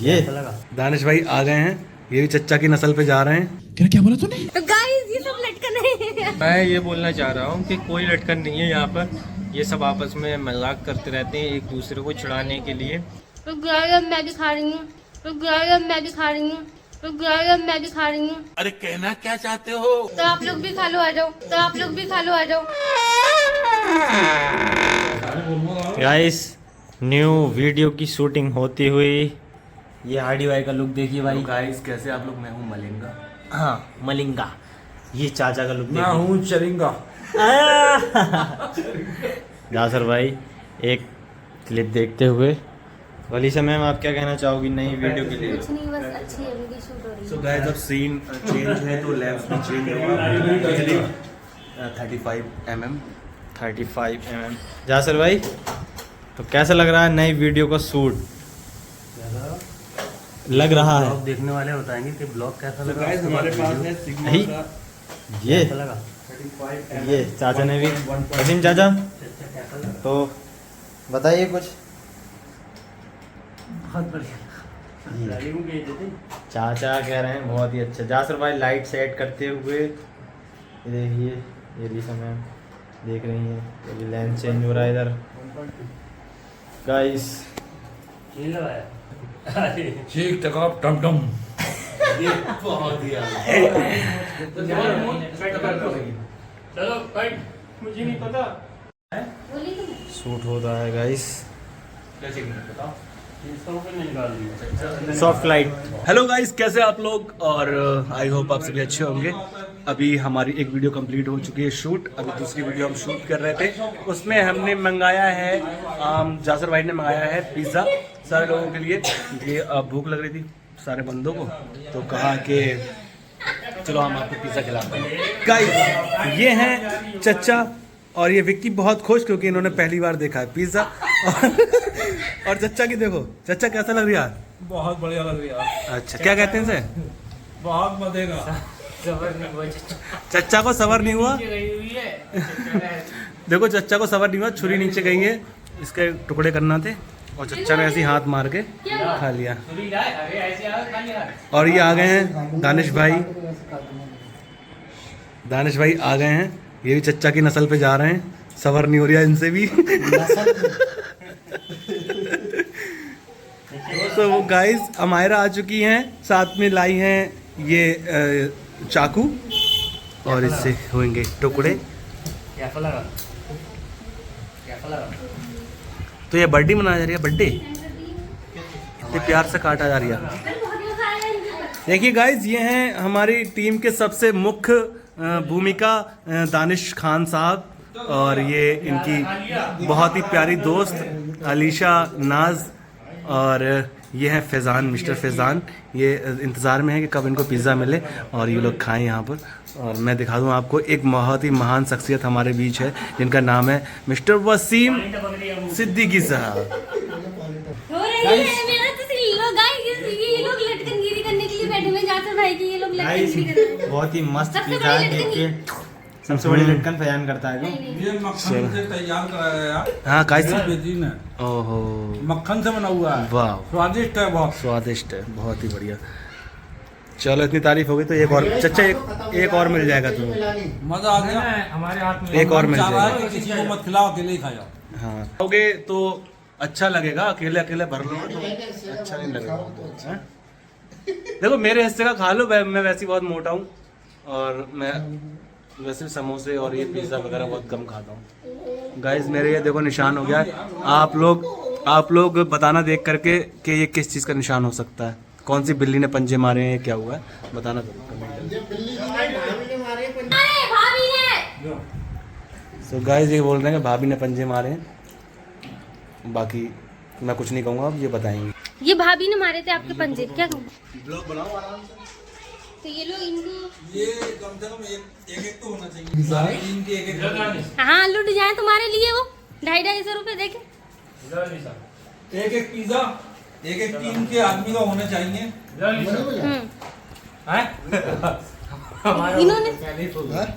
ये दानिश भाई आ गए हैं, ये भी चच्चा की नस्ल पे जा रहे हैं। क्या बोला तूने? तो गाइस ये सब लटकन है। मैं ये बोलना चाह रहा हूँ कि कोई लटकन नहीं है यहाँ पर, ये सब आपस में मजाक करते रहते हैं एक दूसरे को छुड़ाने के लिए। तो गाइस मैं दिखा रही हूँ, तो गाइस मैं दिखा रही हूँ, तो गाइस मैं दिखा रही हूँ। अरे कहना क्या चाहते हो? तो आप लोग भी खा लो, आ जाओ। तो आप लोग भी खा लो, आ जाओ। गाइस न्यू वीडियो की शूटिंग होती हुई, ये हार्डी भाई का लुक देखिए भाई। गाइस कैसे आप लोग? मैं हूँ मलिंगा। हाँ मलिंगा, ये चाचा का लुक मैं देखिए। हूँ चरिंगा। जासर भाई एक क्लिप देखते हुए। वलीसा मैम आप क्या कहना चाहोगी नई वीडियो के लिए? कुछ नहीं, बस अच्छी है, वीडियो शूट हो रही है। सो गाइस अब सीन चेंज है तो लेंस में चेंज होगा। 35 mm। जासर भाई तो कैसा लग रहा है नई वीडियो का शूट? लग रहा है ब्लॉग देखने वाले बताएंगे कि ब्लॉग कैसा लगा। गाइस हमारे पास है सिग्मा यही? का ये लगा। ये चाचा ने भी, वसीम चाचा तो बताइए कुछ। बहुत बढ़िया। चाचा कह रहे हैं बहुत ही अच्छा। जासर भाई लाइट सेट करते हुए, ये देखिए ये लीसा मैम देख रही हैं, अभी लेंस चेंज हो रहा है इधर। गाइस चीख टकाप टम टम। बहुत ही चलो कट, मुझे नहीं पता। बोली तुम? शूट होता है गाइस, बताओ। Soft light. हेलो गाइस, कैसे आप लोग? और आई होप आप सभी अच्छे होंगे। अभी हमारी एक वीडियो कंप्लीट हो चुकी है शूट, अभी दूसरी वीडियो हम शूट कर रहे थे। उसमें हमने मंगाया है, जासर भाई ने मंगाया है पिज़्ज़ा सारे लोगों के लिए। ये भूख लग रही थी सारे बंदों को, तो कहा कि चलो हम आपको पिज़्ज़ा खिलाते हैं। गाइस ये हैं चच्चा और ये विक्की बहुत खुश क्योंकि इन्होंने पहली बार देखा है पिज़्ज़ा। और चच्चा की देखो, चच्चा कैसा लग रहा है? बहुत बढ़िया लग रही है। अच्छा क्या कहते हैं इसे? बहुत मजे का। चच्चा को सबर नहीं हुआ। देखो चच्चा को सबर नहीं हुआ, छुरी नीचे गई है, इसके टुकड़े करना थे और चच्चा ने ऐसे ही हाथ मार के खा लिया। और ये आ गए हैं दानिश भाई। दानिश भाई आ गए हैं, ये भी चच्चा की नस्ल पे जा रहे हैं, सबर नहीं हो रहा इनसे भी। तो वो गाइस अमायरा आ चुकी हैं, साथ में लाई हैं ये चाकू और इससे होंगे टुकड़े। तो ये बर्थडे मनाया जा रही है, बर्थडे इतने प्यार से काटा जा रही है। देखिए गाइस ये हैं हमारी टीम के सबसे मुख्य भूमिका दानिश खान साहब, और ये इनकी बहुत ही प्यारी दोस्त अलीशा नाज, और ये हैं फैज़ान, मिस्टर फैज़ान। ये इंतज़ार में है कि कब इनको पिज़्ज़ा मिले और ये लोग खाएं यहाँ पर। और मैं दिखा दूँ आपको एक बहुत ही महान शख्सियत हमारे बीच है जिनका नाम है मिस्टर वसीम सिद्दीकी साहब। हो रही है मेरा तो ये लोग लटकनगिरी करने के लिए बैठे हुए हैं। जासर भाई की ये लोग लटकनगिरी कर रहे हैं। बहुत ही मस्त सबसे पिज़्ज़ा बड़ी है, देख लटकन के सबसे बड़ी लटकन फैजान करता है। ये मक्खन से तैयार कराया गया। हाँ कैसे? बेटी ने ओहो, मक्खन से बना हुआ है। वाह स्वादिष्ट है बहुत। स्वादिष्ट है, बहुत ही बढ़िया। चलो इतनी तारीफ हो गई तो एक और चच्चा, एक और मिल जाएगा तुम्हें। मजा आ गया। हमारे हाथ में एक और मिल चाह रहा जाएगा। है कि किसी को मत खिलाओ, अकेले ही खाओ। हाँ खाओगे तो अच्छा लगेगा, अकेले अकेले भर लो तो अच्छा नहीं लगेगा। हाँ? देखो मेरे हिस्से का खा लो, मैं वैसे ही बहुत मोटा हूँ और मैं वैसे भी समोसे और ये पिज़्ज़ा वगैरह बहुत कम खाता हूँ। गाइस मेरे ये देखो निशान हो गया है। आप लोग बताना देख करके कि ये किस चीज़ का निशान हो सकता है, कौन सी बिल्ली ने पंजे मारे हैं, क्या हुआ है बताना जरूर कमेंट में। भाभी ने सो गाइस ये बोल रहे हैं कि भाभी ने पंजे मारे हैं, बाकी मैं कुछ नहीं कहूँगा, अब ये बताएंगे। ये भाभी ने मारे थे आपके पंजे, क्या कहूँ? ब्लॉग बनाओ आराम से। तो ये लोग इनको ये कम से कम एक तो होना चाहिए। सारे टीम के एक हाँ लुट जाए तुम्हारे लिए वो 250-250 रुपए देके। एक पिज्जा एक टीम के आदमी का होना चाहिए।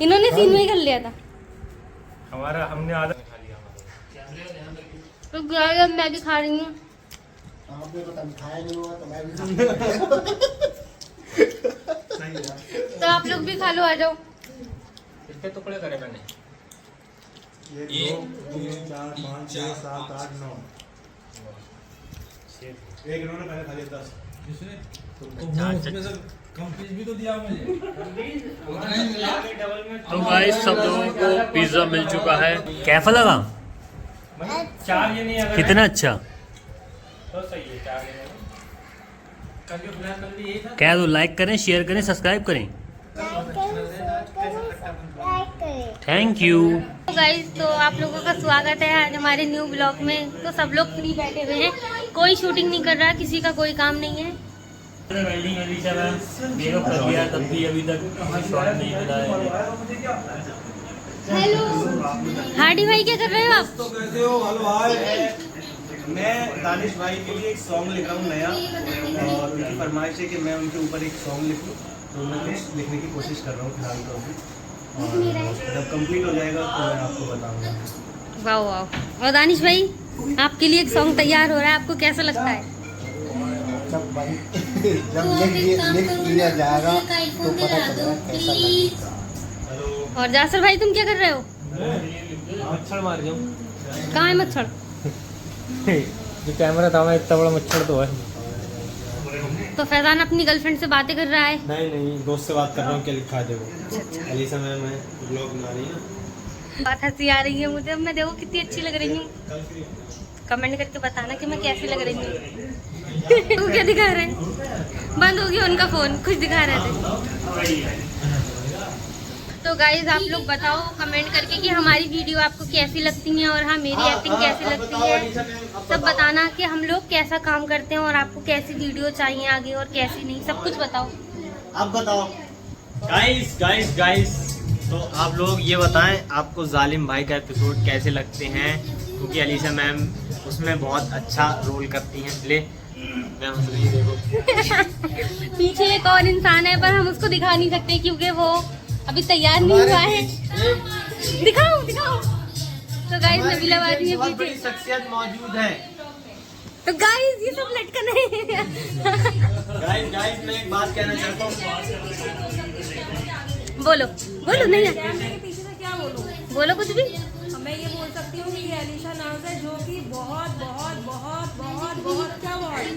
इन्होंने सीन में ही कर लिया था। हमारा हमने आधा तो गाइस मैं दिखा रही हूँ, आपने पता नहीं खाया नहीं होगा तो मैं भी तो आप लोग भी खा लो, आ जाओ। कितने टुकड़े करे मैंने? 1 2 3 4 5 6 7 8 9 एक इन्होंने पहले खा लिया 10 किसने? तो उसमें से कम पीस भी तो दिया मुझे। तो गाइस सब लोगों को पिज्जा मिल चुका है। कैसा लगा? चार ये नहीं अगर कितना अच्छा। तो सही है, चार ये नहीं। कल के प्लान कर लिए यही था। क्या तो लाइक करें, शेयर करें, सब्सक्राइब करें। Thank you. तो गाइस, तो आप लोगों का स्वागत है आज हमारे न्यू ब्लॉग में। तो सब लोग फ्री बैठे हुए हैं, कोई शूटिंग नहीं कर रहा, किसी का कोई काम नहीं है। वेल्डिंग एडिशन है, मेकअप कर दिया तब भी अभी तक शॉट नहीं मिला है। हेलो हार्डी भाई, क्या कर रहे हो आप? तो कैसे हो? Hello hi. मैं दानिश भाई के लिए एक सॉन्ग लिख रहा हूँ नया, और उनकी फरमाइश है कि मैं उनके ऊपर एक सॉन्ग लिखूँ, तो मैं कुछ लिखने की कोशिश कर रहा हूँ फिलहाल तो अभी, और जब कंप्लीट हो जाएगा तो मैं आपको बताऊँगा। वाह वाह। और दानिश भाई, आपके लिए एक सॉन्ग तैयार हो रहा है, आपको कैसा लगता है? जब लिख लिया जाएगा तो पता चलेगा कैसा लगेगा। और जासर भाई, तुम क्या कर रहे हो? मच्छर मार जाऊँ। कहाँ है मच्छर? जो कैमरा था मैं, इतना बड़ा मच्छर तो है। तो फैजान अपनी गर्लफ्रेंड से बातें कर रहा है। नहीं, दोस्त से बात कर रहा हूँ, क्या लिखा दे वो। अलीसा मैम है, ब्लॉग बना रही है ना। बात हंसी आ रही है मुझे। अब मैं देखो कितनी अच्छी लग रही हूँ, कमेंट करके बताना कि मैं कैसी लग रही हूँ। तू क्या दिखा रहे हैं? बंद हो गया उनका फोन, कुछ दिखा रहे थे। तो गाइज आप लोग बताओ कमेंट करके कि हमारी वीडियो आपको कैसी लगती है, और हाँ मेरी एक्टिंग कैसी लगती है। सब बताना कि हम लोग कैसा काम करते हैं, और आपको कैसी वीडियो चाहिए आगे और कैसी नहीं, सब कुछ बताओ। आप बताओ गाइस, तो आप लोग ये बताएं आपको जालिम भाई का एपिसोड कैसे लगते हैं, क्योंकि अलीसा मैम उसमें बहुत अच्छा रोल करती हैं। ले मैम देखो पीछे एक और इंसान है, पर हम उसको दिखा नहीं सकते क्योंकि वो अभी तैयार नहीं हुआ है। दिखाओ। तो गाइस नबीला बाजी है बहुत बड़ी पीछे। शख्सियत मौजूद है। तो गाइस ये सब लटकन है। गाइस मैं एक बात कहना चाहता हूँ। बोलो नहीं कैमरे के पीछे से क्या बोलूं? बोलो कुछ भी। मैं ये बोल सकती हूँ कि ये अलीशा नाज है, जो कि बहुत बहुत बहुत बहुत बहुत क्या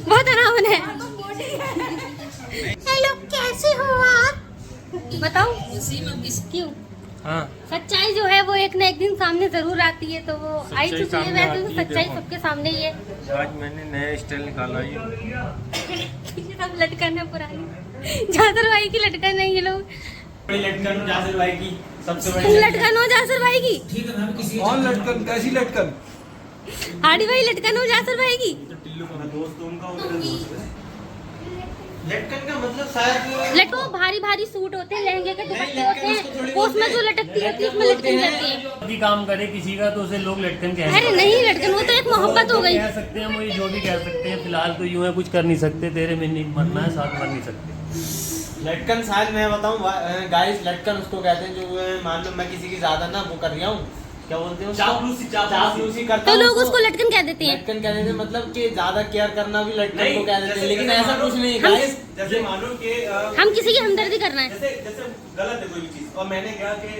बहुत आराम है। मोटी है। हेलो, कैसे हो आप? बताओ क्यों? हाँ, सच्चाई जो है वो एक ना एक दिन सामने जरूर आती है, तो वो आई चुकी है। वैसे तो सच्चाई सबके सामने ही है। आज मैंने नया स्टाइल निकाला है। ये सब लटकन है पुरानी। जासर भाई की लटकन है ये लोग। बड़ी लटकन जासिर भाई की, सबसे बड़ी लटकन हो जासर भाई की। कौन लटकन? कैसी लटकन? हार्डी भाई लटकन हो जासर भाई की। लटकन का मतलब शायद लटको भारी भारी सूट होते हैं, लहंगे के दुपट्टे होते हैं, वो उसमें जो लटकती है उसमें लटकन कहती है। भी काम करे किसी का तो उसे लोग लटकन कहते हैं। अरे नहीं, लटकन वो तो एक मोहब्बत हो गई। कह सकते हैं, मुझे जो भी कह सकते हैं। फिलहाल तो यूं है, कुछ कर नहीं सकते। तेरे में नहीं मरना है, साथ मर नहीं सकते। लटकन शायद मैं बताऊं गाइस, लटकन उसको कहते हैं जो मान लो मैं किसी की ज्यादा ना वो कर रहा हूँ, क्या बोलते हैं, चापलूसी करता तो हूं, लोग उसको लटकन कह देते हैं। लटकन कह देते हैं, मतलब कि ज्यादा केयर करना भी लटकन को कह देते हैं, लेकिन ऐसा कुछ नहीं है हम- गाइस। जैसे मानो कि हम किसी की हमदर्दी करना है। जैसे गलत है कोई भी चीज, और मैंने कहा कि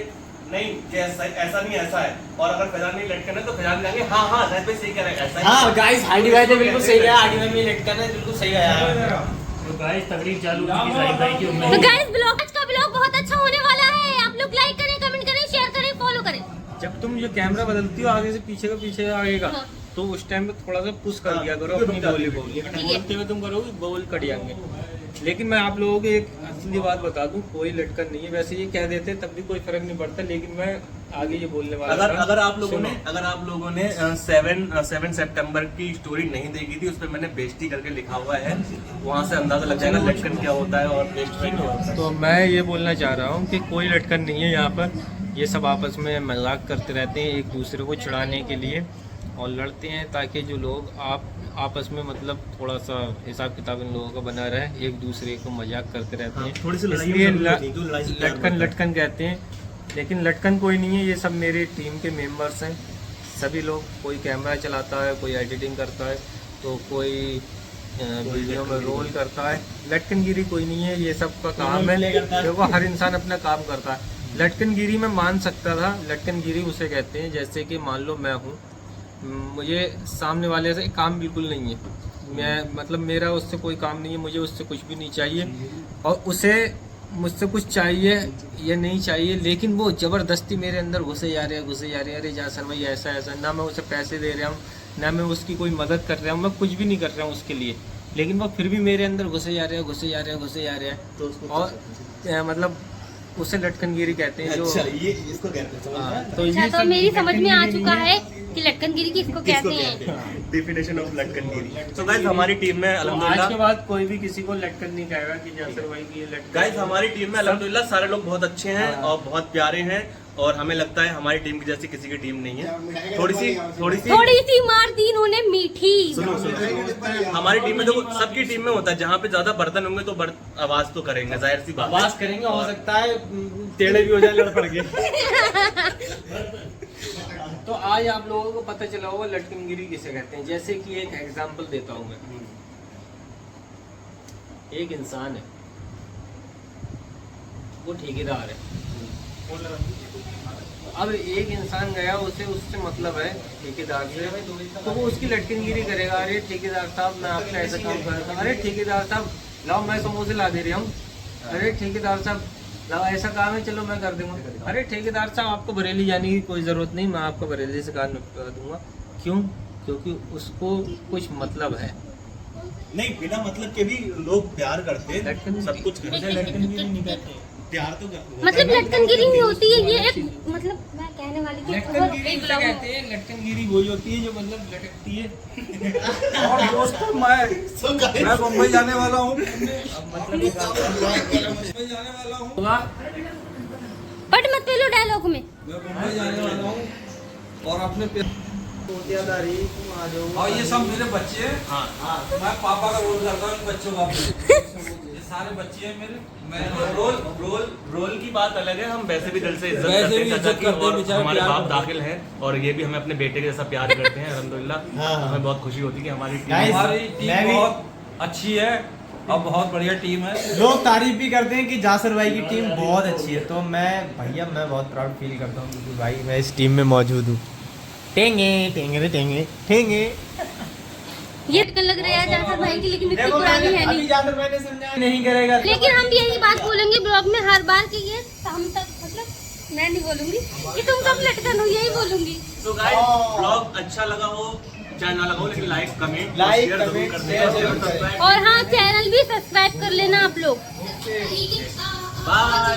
नहीं कि ऐसा नहीं ऐसा है, और अगर फैजान नहीं लटकन है तो फैजान कहेंगे हाँ जाहिद भाई सही कह रहे हैं, ऐसा है। हाँ गाइस, हार्डी भाई ने बिल्कुल सही कहा, हार्डी भाई में लटकन है, बिल्कुल सही कहा। तो गाइस तकरीर चालू की जाहिद भाई की तो उम्मीद। गाइस आज का ब्लॉग बहुत अच्छा होने वाला है। आप लोग लाइक करें, कमेंट करें, शेयर करें, फॉलो करें। जब तुम ये कैमरा बदलती हो आगे से पीछे का पीछे आगे का, हाँ। तो उस टाइम पे थोड़ा सा पुश कर दिया करो अपनी बोली को, लेकिन ठीक है। बोलते हुए तुम करोगे बोल कट जाएंगे। लेकिन मैं आप लोगों को एक असली बात बता दूं, कोई लटकन नहीं है। वैसे ये कह देते तब भी कोई फर्क नहीं पड़ता, लेकिन मैं आगे ये बोलने वाला था। अगर आप लोगों ने 7 सितंबर की स्टोरी नहीं देखी थी, उस पर मैंने बेइज्जती करके लिखा हुआ है, वहाँ से अंदाजा लग जाएगा लटकन क्या होता है और बेइज्जती क्या होता है। तो मैं ये बोलना चाह रहा हूँ कि कोई लटकन नहीं है यहाँ पर। ये सब आपस में मजाक करते रहते हैं एक दूसरे को चिढ़ाने के लिए, और लड़ते हैं ताकि जो लोग आपस में मतलब थोड़ा सा हिसाब किताब इन लोगों का बना रहे, एक दूसरे को मजाक करते रहते हैं। थोड़ी सी लड़ाई इसलिए लटकन लटकन कहते हैं, लेकिन लटकन कोई नहीं है। ये सब मेरे टीम के मेंबर्स हैं, सभी लोग। कोई कैमरा चलाता है, कोई एडिटिंग करता है, तो कोई वीडियो में रोल करता है। लटकनगिरी कोई नहीं है, ये सब का काम है। देखो हर इंसान अपना काम करता है। लटकनगिरी में मान सकता था, लटकनगिरी उसे कहते हैं जैसे कि मान लो मैं हूँ, मुझे सामने वाले से काम बिल्कुल नहीं है, मैं मतलब मेरा उससे कोई काम नहीं है, मुझे उससे कुछ भी नहीं चाहिए और उसे मुझसे कुछ चाहिए या नहीं चाहिए, लेकिन वो ज़बरदस्ती मेरे अंदर घुसे जा रहे हैं। अरे जासर भाई ऐसा ऐसा, ना मैं उसे पैसे दे रहा हूँ, ना मैं उसकी कोई मदद कर रहा हूँ, मैं कुछ भी नहीं कर रहा हूँ उसके लिए, लेकिन वो फिर भी मेरे अंदर घुसे जा रहे हैं। तो उसको और मतलब उसे लटकनगिरी कहते हैं। जो अच्छा, ये इसको कहते हैं, समझ हाँ, में तो ये अच्छा, तो सब मेरी समझ में आ लटकनगिरी चुका नहीं है कि लटकनगिरी किसको कहते हैं। डेफिनेशन ऑफ लटकनगिरी। तो गाइस हमारी टीम में तो आज के अल्हम्दुलिल्लाह, बाद कोई भी किसी को लटकन नहीं कहेगा कि जासर भाई की ये लटकन। गाइस हमारी टीम में अल्हम्दुलिल्लाह सारे लोग बहुत अच्छे हैं और बहुत प्यारे हैं और हमें लगता है हमारी टीम की जैसी किसी की टीम नहीं है। थोड़ी सी मार दी इन्होंने मीठी। सुनो, हमारी टीम में देखो, सबकी टीम में होता है, जहाँ पे ज्यादा बर्तन होंगे तो आवाज तो करेंगे, जाहिर सी बात है। आवाज करेंगे, हो सकता है टेढ़े भी हो जाए, लड़ पड़ गए। तो आज आप लोगों को पता चला होगा लटकनगिरी किसे कहते हैं। जैसे कि एक एग्जांपल देता हूँ मैं, एक इंसान है, वो ठेकेदार है। अब एक इंसान गया, उससे मतलब है ठेकेदार से, तो वो उसकी लटकनगिरी करेगा। अरे ठेकेदार साहब मैं आपसे ऐसा काम कर रहा था, अरे ठेकेदार साहब लाओ मैं समोसे ला दे रहा हूँ, अरे ठेकेदार साहब लाओ ऐसा काम है चलो मैं कर दूंगा, अरे ठेकेदार साहब आपको बरेली जाने की कोई ज़रूरत नहीं, मैं आपको बरेली से काम कर दूंगा। क्यों? क्योंकि उसको कुछ मतलब है। नहीं, बिना मतलब के भी लोग प्यार करते हैं, सब कुछ करते हैं, लटकनगिरी नहीं कहते, प्यार तो करते हैं। मतलब लटकनगिरी नहीं होती है ये एक, मतलब मैं कहने वाली थी लटकनगिरी किसे कहते हैं? लटकनगिरी वही होती है जो मतलब लटकती है। और दोस्तों मैं मुंबई जाने वाला हूँ, मुंबई जाने वाला हूँ, पट मत पेलो डायलॉग में। मैं मुंबई जाने वाला हूँ और अपने और ये सब मेरे बच्चे हैं। हाँ, मैं पापा का रोल करता हूँ इन बच्चों का। ये सारे बच्चे हैं मेरे। मैं रोल की बात अलग है, हम वैसे भी दिल से इज्जत वैसे करते भी हैं इज्जत चाचा की, करते हैं, और बेचारे हमारे प्यार बाप करते हैं। दाखिल हैं और ये भी हमें अपने बेटे के जैसा प्यार करते हैं अल्हम्दुलिल्लाह। हमें बहुत खुशी होती है कि हमारी टीम हमारी टीम बहुत अच्छी है और बहुत बढ़िया टीम है। लोग तारीफ भी करते हैं कि जासर भाई की टीम बहुत अच्छी है, तो मैं बहुत प्राउड फील करता हूँ क्योंकि भाई मैं इस टीम में मौजूद हूँ। टेंगे टेंगे रे टेंगे टेंगे। ये लग रहा है जासर भाई की, लेकिन इतनी पुरानी है नहीं। जासर भाई ने समझाया नहीं करेगा, लेकिन हम भी यही बात बोलेंगे ब्लॉग में हर बार कि ये हम तक, मतलब मैं नहीं बोलूंगी कि तुम सब लटकन हो, यही बोलूंगी। तो गाइस ब्लॉग अच्छा लगा हो चाहे ना लगा हो, लेकिन लाइक कमेंट जरूर कर देना और हाँ, चैनल भी सब्सक्राइब कर लेना आप लोग। बाय।